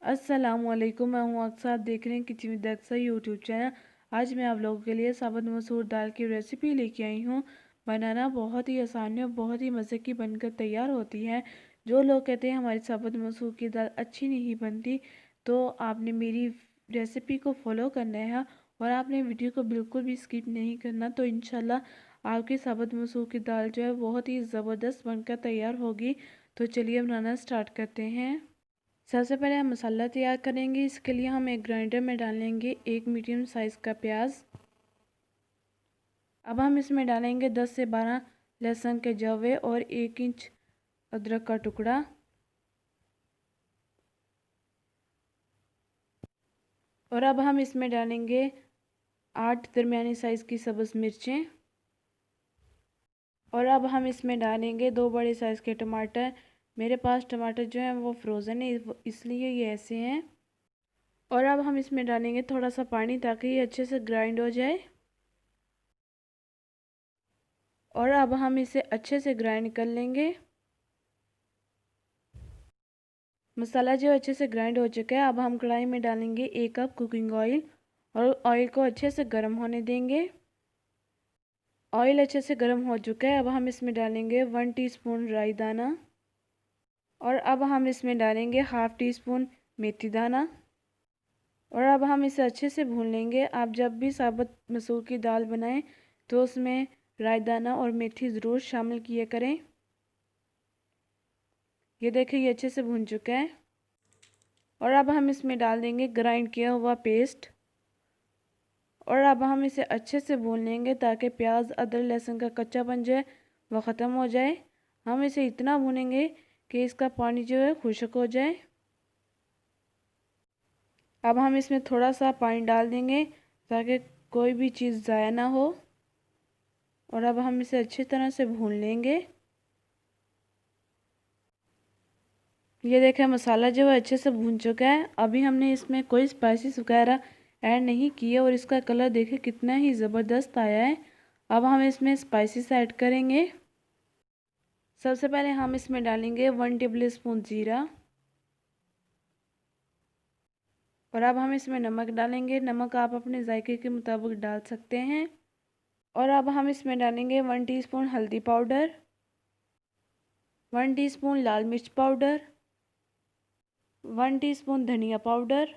अस्सलामुअलैकुम। मैं हूँ अक्सर, आप देख रहे हैं किचन विद अक्सर यूट्यूब चैनल। आज मैं आप लोगों के लिए साबुत मसूर दाल की रेसिपी लेके आई हूँ। बनाना बहुत ही आसान है और बहुत ही मज़े की बनकर तैयार होती है। जो लोग कहते हैं हमारी साबुत मसूर की दाल अच्छी नहीं बनती, तो आपने मेरी रेसिपी को फॉलो करना है और आपने वीडियो को बिल्कुल भी स्किप नहीं करना। तो इंशाल्लाह आपकी साबुत मसूर की दाल जो है बहुत ही ज़बरदस्त बनकर तैयार होगी। तो चलिए बनाना स्टार्ट करते हैं। सबसे पहले हम मसाला तैयार करेंगे। इसके लिए हम एक ग्राइंडर में डालेंगे एक मीडियम साइज़ का प्याज। अब हम इसमें डालेंगे 10 से 12 लहसुन के जवे और 1 इंच अदरक का टुकड़ा। और अब हम इसमें डालेंगे 8 दरमियानी साइज़ की सब्ज़ मिर्चें। और अब हम इसमें डालेंगे 2 बड़े साइज़ के टमाटर। मेरे पास टमाटर जो है वो फ्रोज़न है, इसलिए ये ऐसे हैं। और अब हम इसमें डालेंगे थोड़ा सा पानी ताकि ये अच्छे से ग्राइंड हो जाए। और अब हम इसे अच्छे से ग्राइंड कर लेंगे। मसाला जो अच्छे से ग्राइंड हो चुका है। अब हम कढ़ाई में डालेंगे 1 कप कुकिंग ऑयल और ऑयल को अच्छे से गर्म होने देंगे। ऑयल अच्छे से गर्म हो चुका है। अब हम इसमें डालेंगे 1 टीस्पून राई दाना और अब हम इसमें डालेंगे हाफ़ टी स्पून मेथी दाना। और अब हम इसे अच्छे से भून लेंगे। आप जब भी साबुत मसूर की दाल बनाएं तो उसमें राई दाना और मेथी ज़रूर शामिल किया करें। ये देखिए ये अच्छे से भून चुका है। और अब हम इसमें डाल देंगे ग्राइंड किया हुआ पेस्ट। और अब हम इसे अच्छे से भून लेंगे ताकि प्याज अदरक लहसुन का कच्चापन जो है वह ख़त्म हो जाए। हम इसे इतना भूनेंगे कि इसका पानी जो है खुश्क हो जाए। अब हम इसमें थोड़ा सा पानी डाल देंगे ताकि कोई भी चीज़ ज़ाया ना हो। और अब हम इसे अच्छी तरह से भून लेंगे। ये देखें मसाला जो है अच्छे से भून चुका है। अभी हमने इसमें कोई स्पाइसेस वगैरह ऐड नहीं किए और इसका कलर देखें कितना ही ज़बरदस्त आया है। अब हम इसमें स्पाइसेस ऐड करेंगे। सबसे पहले हम इसमें डालेंगे 1 टेबल स्पून ज़ीरा। और अब हम इसमें नमक डालेंगे। नमक आप अपने जायके के मुताबिक डाल सकते हैं। और अब हम इसमें डालेंगे 1 टीस्पून हल्दी पाउडर, 1 टीस्पून लाल मिर्च पाउडर, 1 टीस्पून धनिया पाउडर।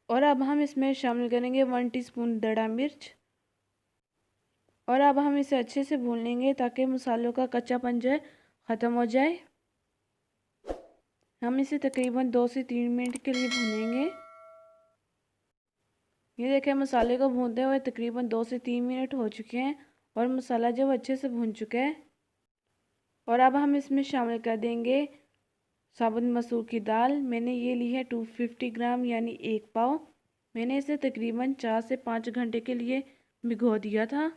और अब हम इसमें शामिल करेंगे 1 टीस्पून दड़ा मिर्च। और अब हम इसे अच्छे से भून लेंगे ताकि मसालों का कच्चापन जो है ख़त्म हो जाए। हम इसे तकरीबन 2 से 3 मिनट के लिए भूनेंगे। ये देखें मसाले को भूनते हुए तकरीबन 2 से 3 मिनट हो चुके हैं और मसाला जो अच्छे से भून चुका है। और अब हम इसमें शामिल कर देंगे साबुत मसूर की दाल। मैंने ये ली है 250 ग्राम यानी 1 पाव। मैंने इसे तकरीबन 4 से 5 घंटे के लिए भिगो दिया था।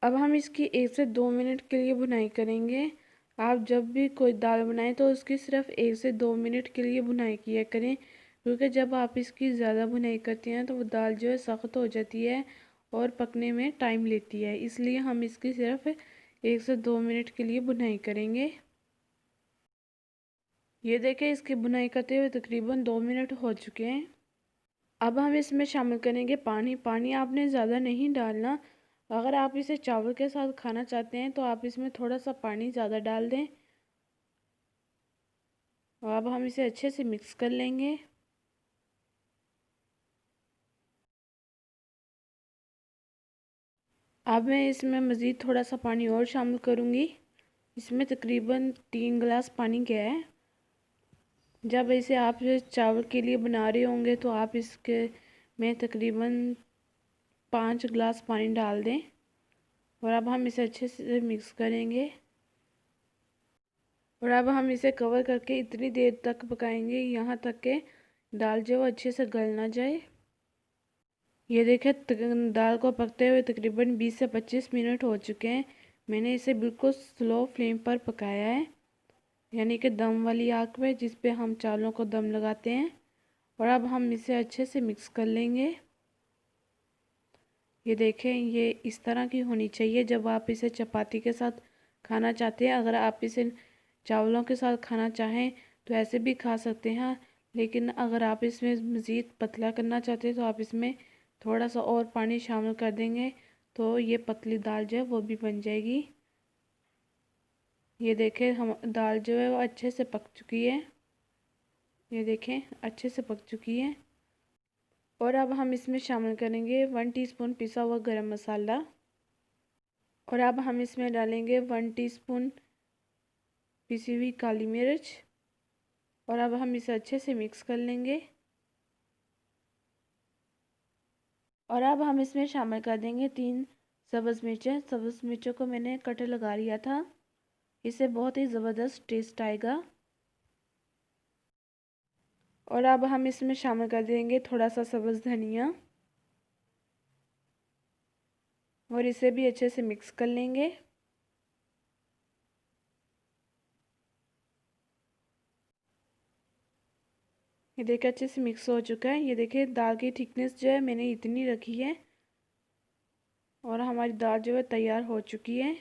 अब हम इसकी 1 से 2 मिनट के लिए भुनाई करेंगे। आप जब भी कोई दाल बनाएं तो उसकी सिर्फ 1 से 2 मिनट के लिए भुनाई किया करें, क्योंकि जब आप इसकी ज़्यादा भुनाई करते हैं तो वो दाल जो है सख्त हो जाती है और पकने में टाइम लेती है। इसलिए हम इसकी सिर्फ 1 से 2 मिनट के लिए भुनाई करेंगे। ये देखें इसकी भुनाई करते हुए तकरीबन 2 मिनट हो चुके हैं। अब हम इसमें शामिल करेंगे पानी। पानी आपने ज़्यादा नहीं डालना। अगर आप इसे चावल के साथ खाना चाहते हैं तो आप इसमें थोड़ा सा पानी ज़्यादा डाल दें। और अब हम इसे अच्छे से मिक्स कर लेंगे। अब मैं इसमें मज़ीद थोड़ा सा पानी और शामिल करूँगी। इसमें तकरीबन 3 गिलास पानी गया है। जब इसे आप चावल के लिए बना रहे होंगे तो आप इसके में तकरीबन 5 गिलास पानी डाल दें। और अब हम इसे अच्छे से मिक्स करेंगे। और अब हम इसे कवर करके इतनी देर तक पकाएंगे यहाँ तक कि दाल जो अच्छे से गल ना जाए। ये देखें दाल को पकते हुए तकरीबन 20 से 25 मिनट हो चुके हैं। मैंने इसे बिल्कुल स्लो फ्लेम पर पकाया है, यानी कि दम वाली आग पे, जिस पे हम चावलों को दम लगाते हैं। और अब हम इसे अच्छे से मिक्स कर लेंगे। ये देखें ये इस तरह की होनी चाहिए जब आप इसे चपाती के साथ खाना चाहते हैं। अगर आप इसे चावलों के साथ खाना चाहें तो ऐसे भी खा सकते हैं। लेकिन अगर आप इसमें मज़ीद पतला करना चाहते हैं तो आप इसमें थोड़ा सा और पानी शामिल कर देंगे तो ये पतली दाल जो है वो भी बन जाएगी। ये देखें हम दाल जो है वो अच्छे से पक चुकी है। ये देखें अच्छे से पक चुकी है। और अब हम इसमें शामिल करेंगे 1 टीस्पून पिसा हुआ गरम मसाला। और अब हम इसमें डालेंगे 1 टीस्पून पिसी हुई काली मिर्च। और अब हम इसे अच्छे से मिक्स कर लेंगे। और अब हम इसमें शामिल कर देंगे 3 सब्ज़ मिर्चें। सब्ज़ मिर्चों को मैंने कटर लगा लिया था, इससे बहुत ही ज़बरदस्त टेस्ट आएगा। और अब हम इसमें शामिल कर देंगे थोड़ा सा सब्ज़ धनिया और इसे भी अच्छे से मिक्स कर लेंगे। ये देखिए अच्छे से मिक्स हो चुका है। ये देखिए दाल की थिकनेस जो है मैंने इतनी रखी है और हमारी दाल जो है तैयार हो चुकी है।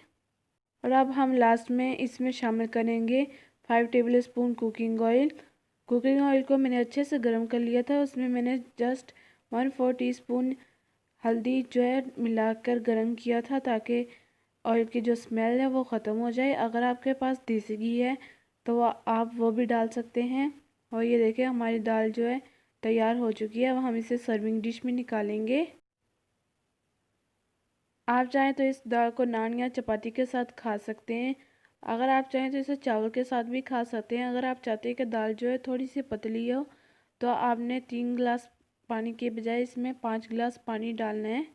और अब हम लास्ट में इसमें शामिल करेंगे 5 table spoon cooking oil. Cooking oil को मैंने अच्छे से गर्म कर लिया था। उसमें मैंने जस्ट 1/4 टीस्पून हल्दी जो है मिलाकर गर्म किया था ताकि ऑयल की जो स्मेल है वो ख़त्म हो जाए। अगर आपके पास देसी घी है तो आप वो भी डाल सकते हैं। और ये देखिए हमारी दाल जो है तैयार हो चुकी है। अब हम इसे सर्विंग डिश में निकालेंगे। आप चाहें तो इस दाल को नान या चपाती के साथ खा सकते हैं। अगर आप चाहें तो इसे चावल के साथ भी खा सकते हैं। अगर आप चाहते हैं कि दाल जो है थोड़ी सी पतली हो तो आपने 3 गिलास पानी के बजाय इसमें 5 गिलास पानी डालना है।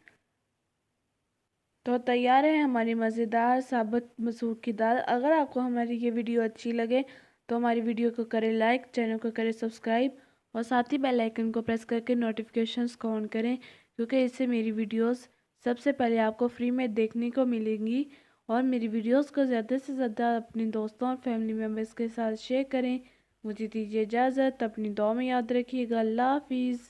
तो तैयार है हमारी मज़ेदार साबुत मसूर की दाल। अगर आपको हमारी ये वीडियो अच्छी लगे तो हमारी वीडियो को करें लाइक, चैनल को करें सब्सक्राइब और साथ ही बेल आइकन को प्रेस करके नोटिफिकेशंस को ऑन करें, क्योंकि इससे मेरी वीडियोस सबसे पहले आपको फ्री में देखने को मिलेंगी। और मेरी वीडियोस को ज़्यादा से ज़्यादा अपने दोस्तों और फैमिली मेम्बर्स के साथ शेयर करें। मुझे दीजिए इजाज़त, अपनी दुआ में याद रखिएगा। अल्लाह हाफिज़।